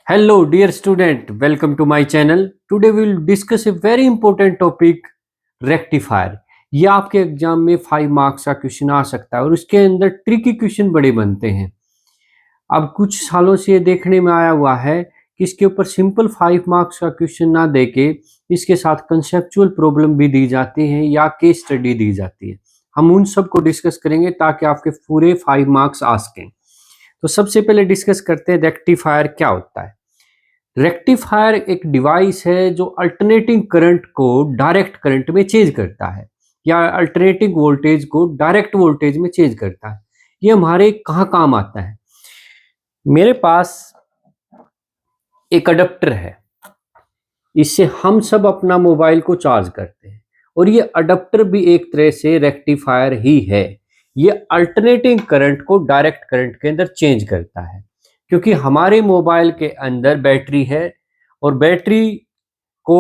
Hello, dear student. Welcome to my channel. Today we will discuss a very important topic, rectifier. ये आपके exam में 5 marks का question आ सकता है और उसके अंदर ट्रिकी क्वेश्चन बड़े बनते हैं। अब कुछ सालों से ये देखने में आया हुआ है कि इसके ऊपर सिंपल 5 मार्क्स का क्वेश्चन ना देके इसके साथ कंसेप्चुअल प्रॉब्लम भी दी जाती है या केस स्टडी दी जाती है। हम उन सब को डिस्कस करेंगे ताकि आपके पूरे 5 मार्क्स आ सकें। तो सबसे पहले डिस्कस करते हैं रेक्टिफायर क्या होता है। रेक्टिफायर एक डिवाइस है जो अल्टरनेटिंग करंट को डायरेक्ट करंट में चेंज करता है या अल्टरनेटिंग वोल्टेज को डायरेक्ट वोल्टेज में चेंज करता है। ये हमारे कहाँ काम आता है। मेरे पास एक अडेप्टर है, इससे हम सब अपना मोबाइल को चार्ज करते हैं और ये अडेप्टर भी एक तरह से रेक्टिफायर ही है। ये अल्टरनेटिंग करंट को डायरेक्ट करंट के अंदर चेंज करता है क्योंकि हमारे मोबाइल के अंदर बैटरी है और बैटरी को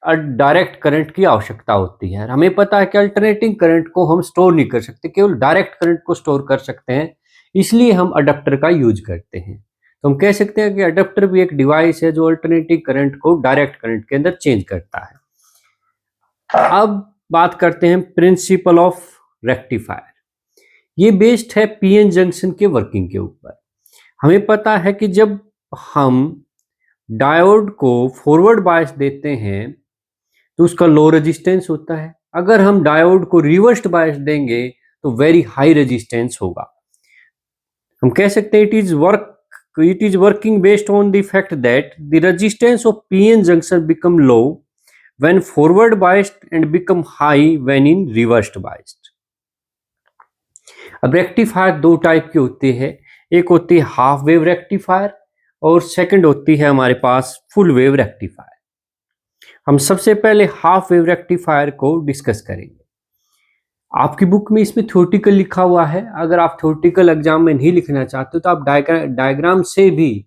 डायरेक्ट करंट की आवश्यकता होती है। हमें पता है कि अल्टरनेटिंग करंट को हम स्टोर नहीं कर सकते, केवल डायरेक्ट करंट को स्टोर कर सकते हैं, इसलिए हम अडेप्टर का यूज करते हैं। तो हम कह सकते हैं कि अडेप्टर भी एक डिवाइस है जो अल्टरनेटिंग करंट को डायरेक्ट करंट के अंदर चेंज करता है। अब बात करते हैं प्रिंसिपल ऑफ रेक्टिफायर। ये बेस्ड है पीएन जंक्शन के वर्किंग के ऊपर। हमें पता है कि जब हम डायोड को फॉरवर्ड बायस देते हैं तो उसका लो रेजिस्टेंस होता है। अगर हम डायोड को रिवर्स्ड बायस देंगे तो वेरी हाई रेजिस्टेंस होगा। हम कह सकते हैं it is working based on the fact that the resistance of PN junction become low when forward biased and become high when in reversed biased. अब रेक्टिफायर दो टाइप के होते हैं, एक होती है हाफ वेव रेक्टिफायर और सेकंड होती है हमारे पास फुल वेव रेक्टिफायर। हम सबसे पहले हाफ वेव रेक्टिफायर को डिस्कस करेंगे। आपकी बुक में इसमें थ्योरेटिकल लिखा हुआ है। अगर आप थ्योरेटिकल एग्जाम में नहीं लिखना चाहते तो आप डायग्राम से भी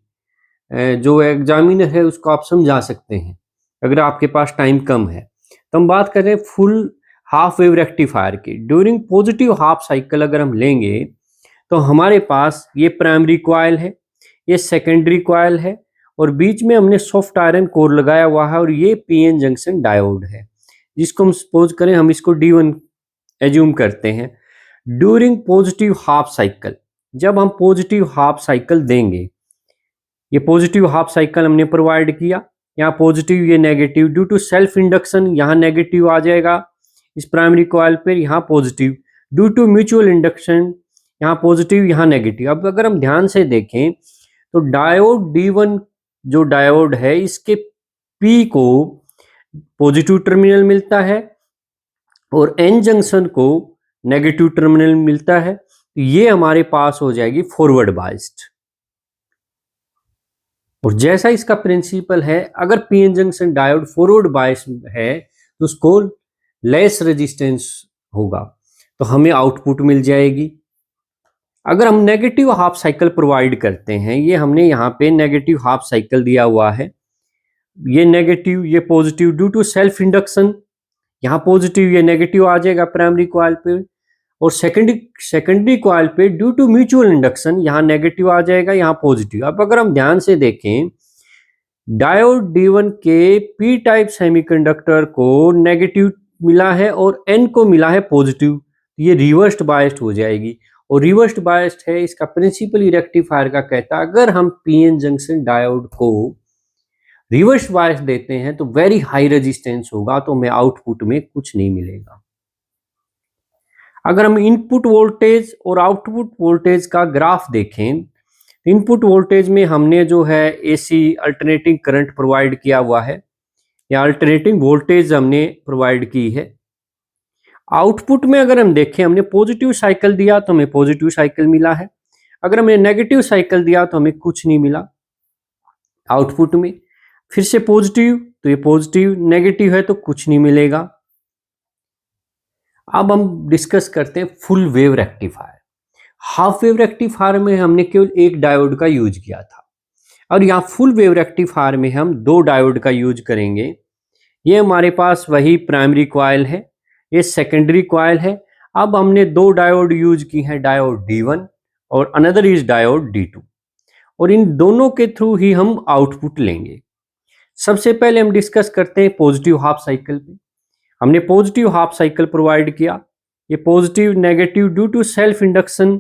जो एग्जामिनर है उसको आप समझा सकते हैं अगर आपके पास टाइम कम है। तो हम बात करें फुल हाफ वेव रेक्टिफायर की। ड्यूरिंग पॉजिटिव हाफ साइकिल अगर हम लेंगे तो हमारे पास ये प्राइमरी कॉइल है, ये सेकेंडरी कॉइल है और बीच में हमने सॉफ्ट आयरन कोर लगाया हुआ है और ये पीएन जंक्शन डायोड है जिसको हम सपोज करें, हम इसको D1 एज्यूम करते हैं। ड्यूरिंग पॉजिटिव हाफ साइकिल, जब हम पॉजिटिव हाफ साइकिल देंगे, ये पॉजिटिव हाफ साइकिल हमने प्रोवाइड किया, यहाँ पॉजिटिव ये negative, due to self induction यहाँ नेगेटिव आ जाएगा इस प्राइमरी कॉइल पर, यहाँ positive, due to mutual induction यहाँ पॉजिटिव यहाँ नेगेटिव। अब अगर हम ध्यान से देखें तो डायोड D1 जो डायोड है इसके P को पॉजिटिव टर्मिनल मिलता है और N जंक्शन को नेगेटिव टर्मिनल मिलता है। तो ये हमारे पास हो जाएगी फॉरवर्ड बायस्ड। और जैसा इसका प्रिंसिपल है, अगर PN junction diode forward biased है तो उसको लेस रेजिस्टेंस होगा तो हमें आउटपुट मिल जाएगी। अगर हम नेगेटिव हाफ साइकिल प्रोवाइड करते हैं, ये हमने यहाँ पे नेगेटिव हाफ साइकिल दिया हुआ है, ये नेगेटिव ये positive, due to self induction यहाँ पॉजिटिव ये नेगेटिव आ जाएगा प्राइमरी कॉइल पे और सेकेंडरी कॉइल पे ड्यू टू म्यूचुअल इंडक्शन यहाँ नेगेटिव आ जाएगा, यहाँ पॉजिटिव। अब अगर हम ध्यान से देखें, डायोड D1 के पी टाइप सेमीकंडक्टर को नेगेटिव मिला है और N को मिला है पॉजिटिव, ये रिवर्स्ड बायस्ड हो जाएगी और रिवर्स्ड बायस्ड है। इसका प्रिंसिपल ही रेक्टिफायर का कहता है अगर हम पीएन जंक्शन डायोड को रिवर्स बायस देते हैं तो वेरी हाई रेजिस्टेंस होगा, तो हमें आउटपुट में कुछ नहीं मिलेगा। अगर हम इनपुट वोल्टेज और आउटपुट वोल्टेज का ग्राफ देखें, इनपुट वोल्टेज में हमने जो है एसी अल्टरनेटिंग करंट प्रोवाइड किया हुआ है या अल्टरनेटिंग वोल्टेज हमने प्रोवाइड की है। आउटपुट में अगर हम देखें, हमने पॉजिटिव साइकिल दिया तो हमें पॉजिटिव साइकिल मिला है, अगर हमने नेगेटिव साइकिल दिया तो हमें कुछ नहीं मिला आउटपुट में। फिर से पॉजिटिव तो ये पॉजिटिव, नेगेटिव है तो कुछ नहीं मिलेगा। अब हम डिस्कस करते हैं full wave rectifier. Half wave rectifier में हमने केवल एक डायोड का यूज किया था और यहाँ फुल वेव रेक्टिफायर में हम दो डायोड का यूज करेंगे। ये हमारे पास वही प्राइमरी कॉइल है, ये सेकेंडरी कॉइल है। अब हमने दो डायोड यूज की हैं, डायोड D1 और अनदर इज डायोड D2 और इन दोनों के थ्रू ही हम आउटपुट लेंगे। सबसे पहले हम डिस्कस करते हैं पॉजिटिव हाफ साइकिल पे। हमने पॉजिटिव हाफ साइकिल प्रोवाइड किया। ये positive negative due to self induction,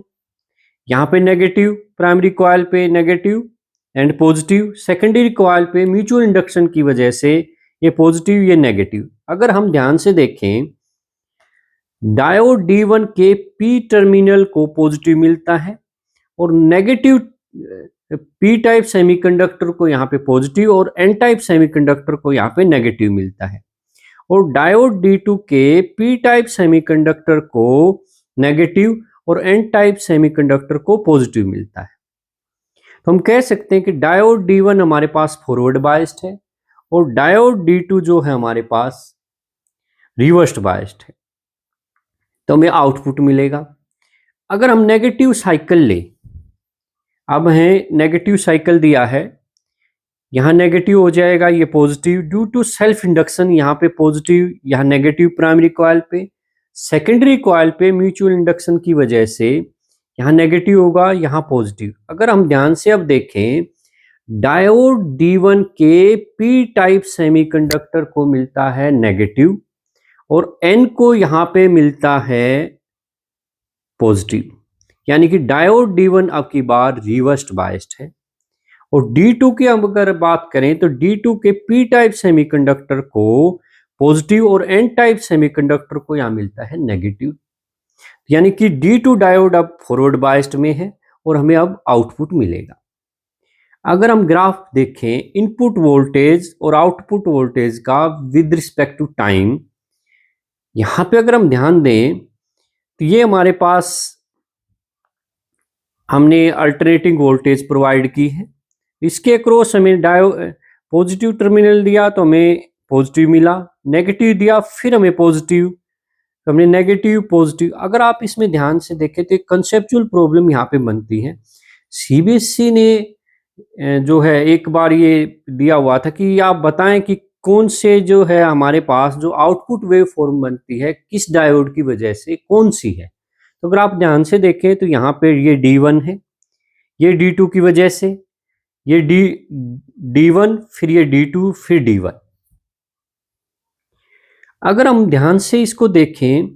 यहाँ पे नेगेटिव प्राइमरी कॉइल पे negative and positive secondary coil पे म्यूचुअल इंडक्शन की वजह से ये पॉजिटिव ये नेगेटिव। अगर हम ध्यान से देखें, डायोड D1 के पी टर्मिनल को पॉजिटिव मिलता है और नेगेटिव पी टाइप सेमीकंडक्टर को यहाँ पे पॉजिटिव और एन टाइप सेमीकंडक्टर को यहाँ पे नेगेटिव मिलता है। और डायोड D2 के पी टाइप सेमीकंडक्टर को नेगेटिव और एन टाइप सेमीकंडक्टर को पॉजिटिव मिलता है। तो हम कह सकते हैं कि डायोड D1 हमारे पास फॉरवर्ड बायस्ड है और डायोड D2 जो है हमारे पास रिवर्स्ड बायस्ड है। तो हमें आउटपुट मिलेगा। अगर हम नेगेटिव साइकिल लें, अब है नेगेटिव साइकिल दिया है, यहाँ नेगेटिव हो जाएगा, ये positive due to self induction, यहाँ पे पॉजिटिव, यहाँ नेगेटिव प्राइमरी कॉइल पे, सेकेंडरी कॉइल पे म्यूचुअल इंडक्शन की वजह से यहाँ नेगेटिव होगा, यहाँ पॉजिटिव। अगर हम ध्यान से अब देखें, डायोड D1 के पी टाइप सेमीकंडक्टर को मिलता है नेगेटिव और एन को यहाँ पे मिलता है पॉजिटिव, यानी कि डायोड D1 अब की बार रिवर्स्ड बायस्ड है। और D2 की अगर बात करें तो D2 के पी टाइप सेमीकंडक्टर को पॉजिटिव और एन टाइप सेमीकंडक्टर को यहाँ मिलता है नेगेटिव, यानी कि D2 डायोड अब फॉरवर्ड बायस्ड में है और हमें अब आउटपुट मिलेगा। अगर हम ग्राफ देखें इनपुट वोल्टेज और आउटपुट वोल्टेज का विद रिस्पेक्ट टू टाइम, यहां पे अगर हम ध्यान दें तो ये हमारे पास हमने अल्टरनेटिंग वोल्टेज प्रोवाइड की है। इसके अक्रॉस हमें पॉजिटिव टर्मिनल दिया तो हमें पॉजिटिव मिला, नेगेटिव दिया फिर हमें पॉजिटिव, तो हमने नेगेटिव पॉजिटिव। अगर आप इसमें ध्यान से देखें तो कंसेप्चुअल प्रॉब्लम यहाँ पे बनती है। सीबीएसई ने जो है एक बार ये दिया हुआ था कि आप बताएं कि कौन से जो है हमारे पास जो आउटपुट वेव फॉर्म बनती है किस डायोड की वजह से, कौन सी है। तो अगर आप ध्यान से देखें तो यहाँ पे ये D1 है, ये D2 की वजह से, ये D1 फिर ये D2 फिर D1। अगर हम ध्यान से इसको देखें,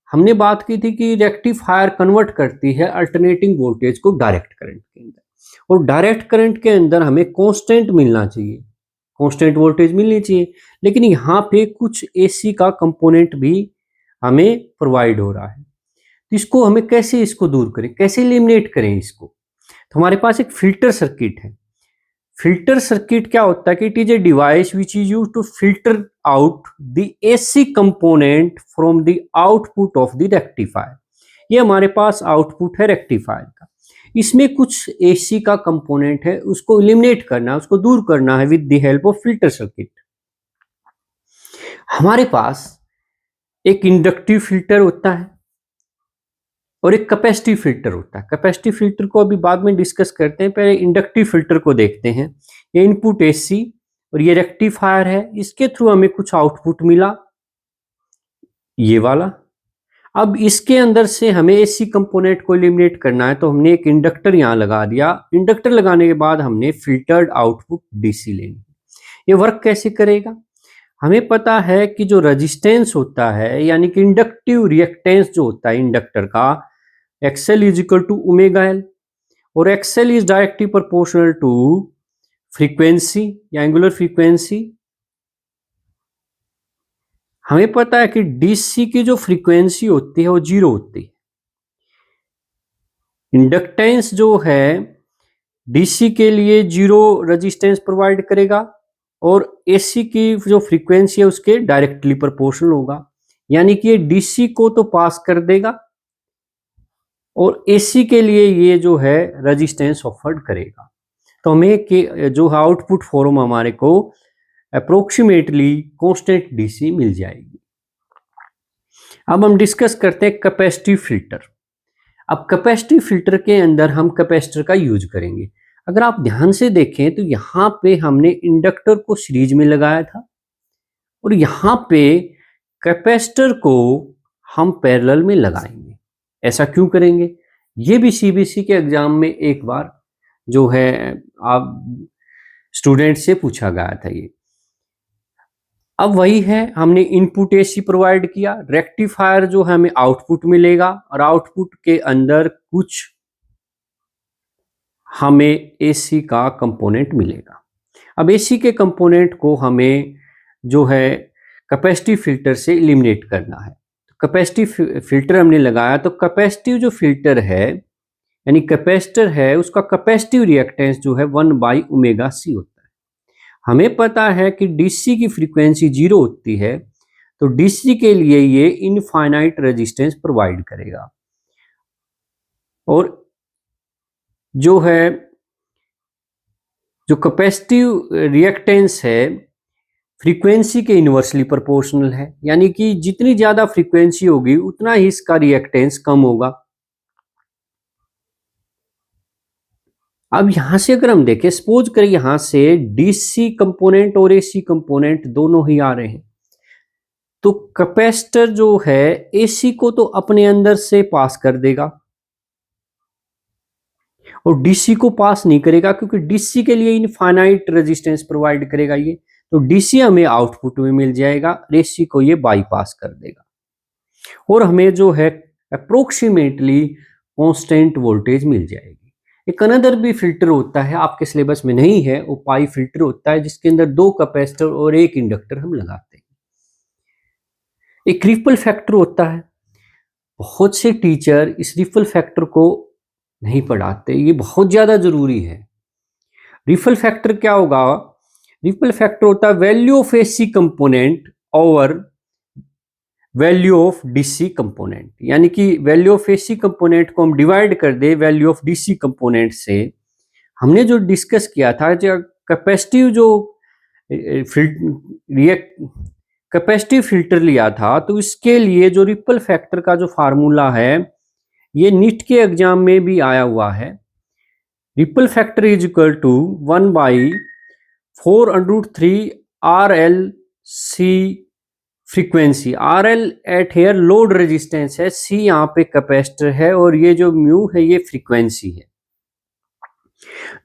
हमने बात की थी कि रेक्टिफायर कन्वर्ट करती है अल्टरनेटिंग वोल्टेज को डायरेक्ट करंट के अंदर, और डायरेक्ट करंट के अंदर हमें कांस्टेंट मिलना चाहिए, कांस्टेंट वोल्टेज मिलनी चाहिए। लेकिन यहाँ पे कुछ एसी का कंपोनेंट भी हमें प्रोवाइड हो रहा है, तो इसको हमें कैसे इसको दूर करें, कैसे एलिमिनेट करें इसको। तो हमारे पास एक फिल्टर सर्किट है। फिल्टर सर्किट क्या होता है कि it is a device which is used to filter out the A C component from the output of the rectifier. ये हमारे पास आउटपुट है रेक्टिफायर का, इसमें कुछ एसी का कंपोनेंट है, उसको एलिमिनेट करना है, उसको दूर करना है with the help of filter circuit. हमारे पास एक इंडक्टिव फिल्टर होता है और एक कैपेसिटिव फिल्टर होता है। कैपेसिटिव फिल्टर को अभी बाद में डिस्कस करते हैं, पहले इंडक्टिव फिल्टर को देखते हैं। ये इनपुट एसी और ये रेक्टिफायर है, इसके थ्रू हमें कुछ आउटपुट मिला, ये वाला। अब इसके अंदर से हमें एसी कंपोनेंट को एलिमिनेट करना है, तो हमने एक इंडक्टर यहाँ लगा दिया। इंडक्टर लगाने के बाद हमने फिल्टर्ड आउटपुट डीसी लेनी। ये वर्क कैसे करेगा, हमें पता है कि जो रेजिस्टेंस होता है, यानी कि इंडक्टिव रिएक्टेंस जो होता है इंडक्टर का, XL is equal to omega L, और XL is directly proportional to frequency या एंगुलर फ्रीक्वेंसी। हमें पता है कि डीसी की जो फ्रीक्वेंसी होती है वो 0 होती है। इंडक्टेंस जो है डीसी के लिए 0 रेजिस्टेंस प्रोवाइड करेगा और एसी की जो फ्रीक्वेंसी है उसके डायरेक्टली प्रोपोर्शनल होगा, यानी कि ये डीसी को तो पास कर देगा और एसी के लिए ये जो है रेजिस्टेंस ऑफर्ड करेगा। तो हमें जो आउटपुट फॉर्म हमारे को अप्रोक्सीमेटली कांस्टेंट डीसी मिल जाएगी। अब हम डिस्कस करते हैं कैपेसिटिव फिल्टर। अब कैपेसिटिव फिल्टर के अंदर हम कैपेसिटर का यूज करेंगे। अगर आप ध्यान से देखें तो यहाँ पे हमने इंडक्टर को सीरीज में लगाया था और यहाँ पे कैपेसिटर को हम पैरेलल में लगाएंगे। ऐसा क्यों करेंगे, ये भी सीबीएसई के एग्जाम में एक बार जो है आप स्टूडेंट से पूछा गया था ये। अब वही है, हमने इनपुट एसी प्रोवाइड किया, रेक्टिफायर जो है हमें आउटपुट मिलेगा और आउटपुट के अंदर कुछ हमें एसी का कंपोनेंट मिलेगा। अब एसी के कंपोनेंट को हमें जो है कैपेसिटिव फिल्टर से एलिमिनेट करना है। कैपेसिटिव फिल्टर हमने लगाया, तो कैपेसिटिव जो फिल्टर है यानी कैपेसिटर है, उसका कैपेसिटिव रिएक्टेंस जो है 1/ω/c होता है। हमें पता है कि डीसी की फ्रीक्वेंसी 0 होती है, तो डीसी के लिए ये इनफाइनाइट रेजिस्टेंस प्रोवाइड करेगा और जो है जो कैपेसिटिव रिएक्टेंस है फ्रीक्वेंसी के इन्वर्सली प्रोपोर्शनल है, यानी कि जितनी ज्यादा फ्रीक्वेंसी होगी उतना ही इसका रिएक्टेंस कम होगा। अब यहां से अगर हम देखें, सपोज करें यहां से डीसी कंपोनेंट और एसी कंपोनेंट दोनों ही आ रहे हैं, तो कैपेसिटर जो है एसी को तो अपने अंदर से पास कर देगा और डीसी को पास नहीं करेगा, क्योंकि डीसी के लिए इनफाइनाइट रेजिस्टेंस प्रोवाइड करेगा ये, तो डीसी हमें आउटपुट में मिल जाएगा, एसी को ये बाईपास कर देगा और हमें जो है अप्रोक्सीमेटली कांस्टेंट वोल्टेज मिल जाएगी। एक अनदर भी फिल्टर होता है, आपके सिलेबस में नहीं है, वो पाई फिल्टर होता है, जिसके अंदर 2 कैपेसिटर और 1 इंडक्टर हम लगाते हैं। एक रिपल फैक्टर होता है, बहुत से टीचर इस रिपल फैक्टर को नहीं पढ़ाते, ये बहुत ज्यादा जरूरी है। रिपल फैक्टर क्या होगा? रिपल फैक्टर होता है value of AC component over value of DC component, यानी कि वैल्यू ऑफ एसी कंपोनेंट को हम डिवाइड कर दे वैल्यू ऑफ डीसी कंपोनेंट से। हमने जो डिस्कस किया था, जो कैपेसिटिव जो कैपेसिटिव फिल्टर लिया था, तो इसके लिए जो रिपल फैक्टर का जो फार्मूला है, ये नीट के एग्जाम में भी आया हुआ है। Ripple factor is equal to 1/4√3 RLC frequency. RL at here load resistance है, C यहाँ पे कैपेसिटर है और ये जो म्यू है ये फ्रीक्वेंसी है।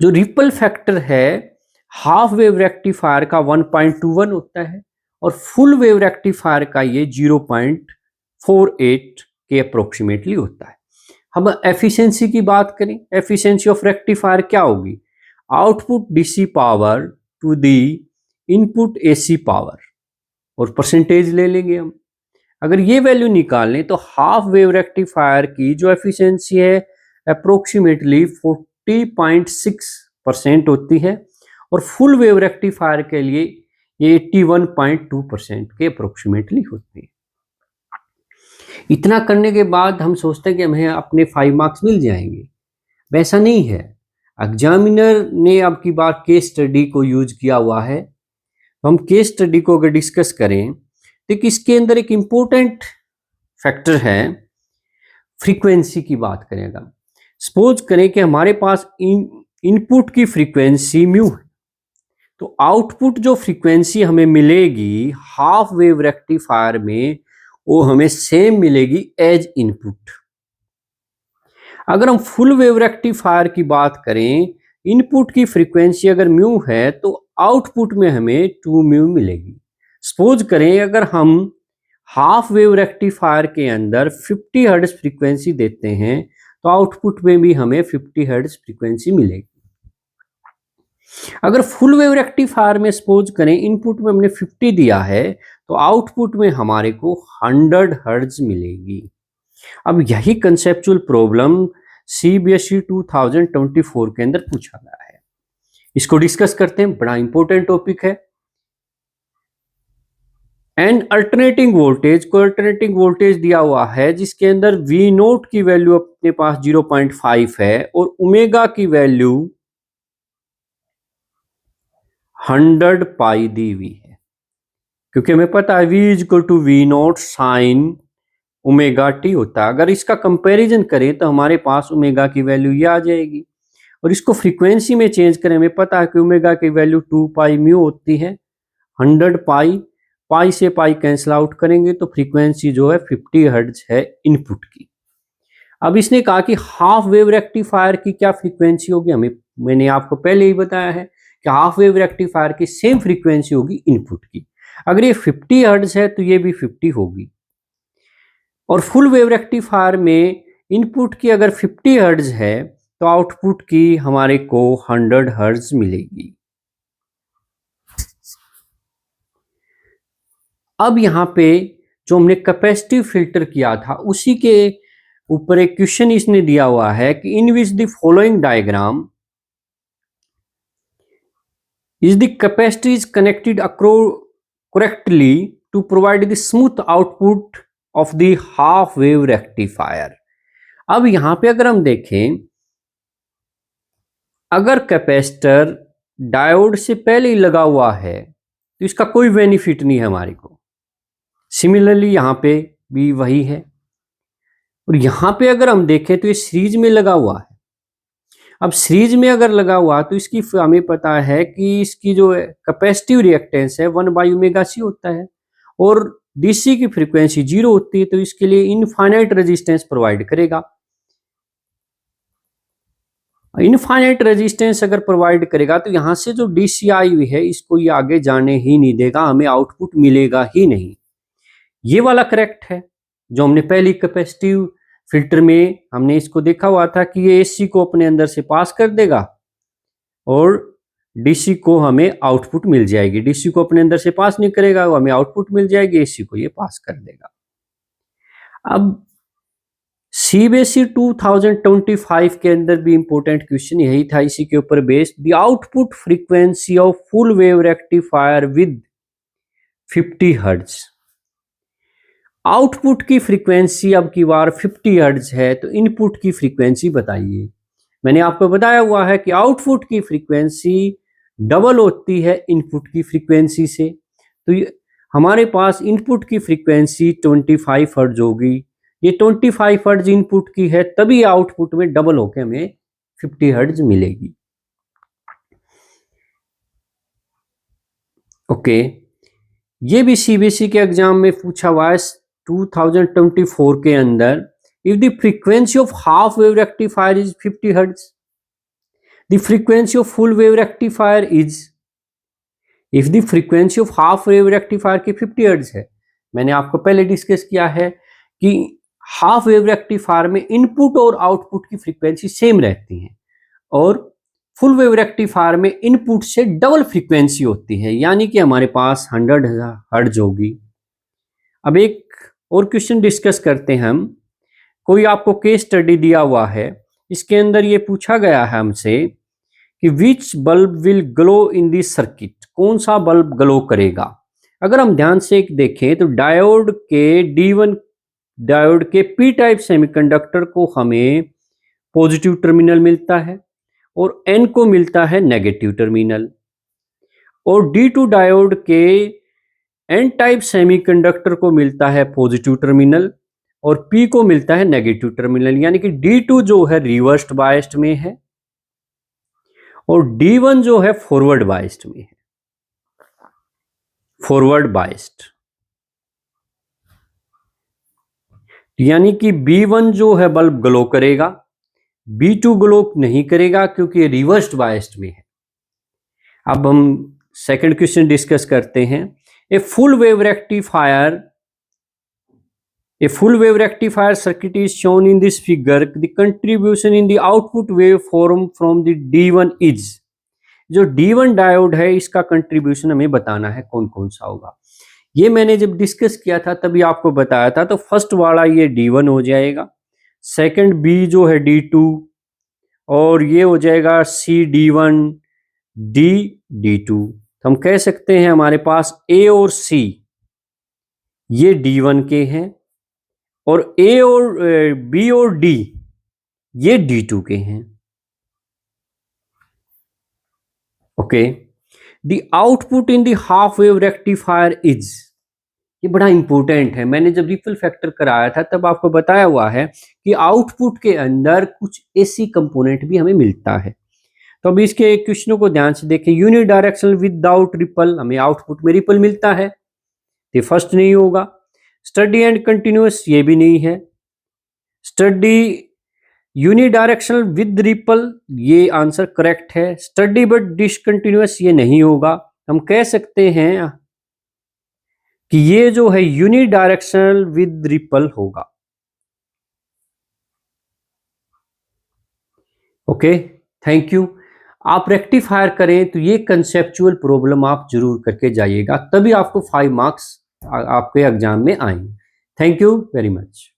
जो रिपल फैक्टर है हाफ वेव रेक्टिफायर का 1.21 होता है और फुल वेव रेक्टिफायर का ये 0.48 के अप्रोक्सीमेटली होता है। हम एफिशिएंसी की बात करें, एफिशिएंसी ऑफ रेक्टिफायर क्या होगी? Output DC power to the input AC power और परसेंटेज ले लेंगे हम। अगर ये वैल्यू निकालें तो हाफ वेव रेक्टिफायर की जो एफिशिएंसी है अप्रोक्सीमेटली 40.6% होती है और फुल वेव रेक्टिफायर के लिए ये 81.2% के अप्रोक्सीमेटली होती है। इतना करने के बाद हम सोचते हैं कि हमें अपने 5 मार्क्स मिल जाएंगे, वैसा नहीं है। एग्जामिनर ने अब की बार केस स्टडी को यूज किया हुआ है। हम केस स्टडी को अगर डिस्कस करें तो इसके अंदर एक इंपॉर्टेंट फैक्टर है, फ्रीक्वेंसी की बात करेगा। सपोज करें कि हमारे पास इनपुट की फ्रीक्वेंसी म्यू है, तो आउटपुट जो फ्रीक्वेंसी हमें मिलेगी हाफ वेव रेक्टिफायर में, वो हमें सेम मिलेगी एज इनपुट। अगर हम फुल वेव रेक्टिफायर की बात करें, इनपुट की फ्रीक्वेंसी अगर म्यू है तो आउटपुट में हमें 2 म्यू मिलेगी। सपोज करें अगर हम हाफ वेव रेक्टिफायर के अंदर 50 हर्ट्ज फ्रीक्वेंसी देते हैं तो आउटपुट में भी हमें 50 हर्ट्ज फ्रीक्वेंसी मिलेगी। अगर फुल वेव रेक्टिफायर में सपोज करें इनपुट में हमने 50 दिया है तो आउटपुट में हमारे को 100 हर्ट्ज मिलेगी। अब यही कंसेप्चुअल प्रॉब्लम सीबीएसई 2024 के अंदर पूछा गया है, इसको डिस्कस करते हैं, बड़ा इंपॉर्टेंट टॉपिक है। एंड अल्टरनेटिंग वोल्टेज को अल्टरनेटिंग वोल्टेज दिया हुआ है जिसके अंदर वी नोट की वैल्यू अपने पास 0.5 है और ओमेगा की वैल्यू 100 पाई दी हुई है, क्योंकि हमें पता है V is equal to V naught sine omega t होता है। अगर इसका कंपैरिजन करें तो हमारे पास ओमेगा की वैल्यू ये आ जाएगी और इसको फ्रीक्वेंसी में चेंज करें, हमें पता है कि ओमेगा की वैल्यू 2 पाई म्यू होती है। 100 पाई, पाई से पाई कैंसिल आउट करेंगे तो फ्रीक्वेंसी जो है 50 हर्ट्ज है इनपुट की। अब इसने कहा कि हाफ वेव रेक्टिफायर की क्या फ्रीक्वेंसी होगी, हमें मैंने आपको पहले ही बताया है कि हाफ वेव रेक्टिफायर की सेम फ्रीक्वेंसी होगी इनपुट की। अगर ये 50 हर्ट्ज है तो ये भी 50 होगी। और फुल वेव रेक्टिफायर में इनपुट की अगर 50 हर्ट्ज है तो आउटपुट की हमारे को 100 हर्ट्ज मिलेगी। अब यहाँ पे जो हमने कैपेसिटिव फिल्टर किया था उसी के ऊपर एक क्वेश्चन इसने दिया हुआ है कि in which the following diagram is the capacitor is connected correctly to provide the smooth output of the half wave rectifier। अब यहां पे अगर हम देखें, अगर कैपेसिटर डायोड से पहले ही लगा हुआ है तो इसका कोई बेनिफिट नहीं है हमारे को। सिमिलरली यहां पे भी वही है। और यहां पे अगर हम देखें तो ये सीरीज में लगा हुआ है। अब सीरीज में अगर लगा हुआ तो इसकी हमें पता है कि इसकी जो कैपेसिटिव रिएक्टेंस है 1/ω/c होता है और डीसी की फ्रीक्वेंसी 0 होती है, तो इसके लिए इनफाइनाइट रेजिस्टेंस प्रोवाइड करेगा। इनफाइनाइट रेजिस्टेंस अगर प्रोवाइड करेगा तो यहां से जो डीसी आई हुई है इसको ये आगे जाने ही नहीं देगा, हमें आउटपुट मिलेगा ही नहीं। ये वाला करेक्ट है जो हमने पहली कैपेसिटिव फिल्टर में हमने इसको देखा हुआ था कि ये एसी को अपने अंदर से पास कर देगा और डीसी को हमें आउटपुट मिल जाएगी। डीसी को अपने अंदर से पास नहीं करेगा, वो हमें आउटपुट मिल जाएगी, एसी को ये पास कर देगा। अब सीबीएसई 2025 के अंदर भी इंपॉर्टेंट क्वेश्चन यही था, इसी के ऊपर based. The output frequency of full wave rectifier with 50 hertz. Output की फ्रीक्वेंसी अब की बार 50 हर्ट्ज है तो इनपुट की फ्रीक्वेंसी बताइए। मैंने आपको बताया हुआ है कि आउटपुट की फ्रीक्वेंसी डबल होती है इनपुट की फ्रीक्वेंसी से, तो हमारे पास इनपुट की फ्रीक्वेंसी 25 हर्ट्ज होगी। ये 25 हर्ट्ज इनपुट की है, तभी आउटपुट में डबल होकर हमें 50 हर्ट्ज मिलेगी। ओके, ये भी सीबीएसई के एग्जाम में पूछा हुआ है 2024 के अंदर। If the frequency of half wave rectifier is 50 hertz, the frequency of full wave rectifier is, if the frequency of half wave rectifier की 50 हर्ट्ज है, मैंने आपको पहले डिस्कस किया है कि हाफ वेव रेक्टिफायर में इनपुट और आउटपुट की फ्रीक्वेंसी सेम रहती है और फुल वेव रेक्टिफायर में इनपुट से डबल फ्रीक्वेंसी होती है, यानी कि हमारे पास 100 हर्ट्ज होगी। अब एक और क्वेश्चन डिस्कस करते हैं हम। कोई आपको केस स्टडी दिया हुआ है, इसके अंदर ये पूछा गया है हमसे कि which bulb will glow in this circuit, कौन सा बल्ब ग्लो करेगा। अगर हम ध्यान से एक देखें तो डायोड के पी टाइप सेमीकंडक्टर को हमें पॉजिटिव टर्मिनल मिलता है और एन को मिलता है नेगेटिव टर्मिनल, और D2 डायोड के एन टाइप सेमीकंडक्टर को मिलता है पॉजिटिव टर्मिनल और P को मिलता है नेगेटिव टर्मिनल, यानी कि D2 जो है रिवर्स्ड बायस्ड में है और D1 जो है फॉरवर्ड बायस्ड में है। फॉरवर्ड बायस्ड यानी कि B1 जो है बल्ब ग्लो करेगा, B2 ग्लो नहीं करेगा क्योंकि ये रिवर्स्ड बायस्ड में है। अब हम सेकंड क्वेश्चन डिस्कस करते हैं। A full wave rectifier circuit is shown in this figure. The contribution in the output waveform from the D1 is, जो D1 डायोड है इसका कंट्रीब्यूशन हमें बताना है कौन कौन सा होगा। ये मैंने जब डिस्कस किया था तभी आपको बताया था। तो फर्स्ट वाला ये D1 हो जाएगा, सेकंड B जो है D2 और ये हो जाएगा C D1 D D2। हम कह सकते हैं हमारे पास A और C ये D1 के हैं और A और B और D ये D2 के हैं। Okay, the output in the half wave rectifier is, ये बड़ा इंपॉर्टेंट है। मैंने जब रिपल फैक्टर कराया था तब आपको बताया हुआ है कि आउटपुट के अंदर कुछ AC कंपोनेंट भी हमें मिलता है। तो अभी इसके क्वेश्चनों को ध्यान से देखें। यूनिट डायरेक्शनल विदाउट रिपल, हमें आउटपुट में रिपल मिलता है, ये फर्स्ट नहीं होगा। स्टडी एंड कंटिन्यूअस, ये भी नहीं है। स्टडी यूनिडायरेक्शनल विद रिपल, ये आंसर करेक्ट है। स्टडी बट डिसकंटिन्यूअस, ये नहीं होगा। हम कह सकते हैं कि ये जो है यूनिडायरेक्शनल विद रिपल होगा। Okay, thank you. आप रेक्टिफायर करें तो ये कंसेप्चुअल प्रॉब्लम आप जरूर करके जाइएगा, तभी आपको 5 मार्क्स आपके एग्जाम में आएंगे। Thank you very much.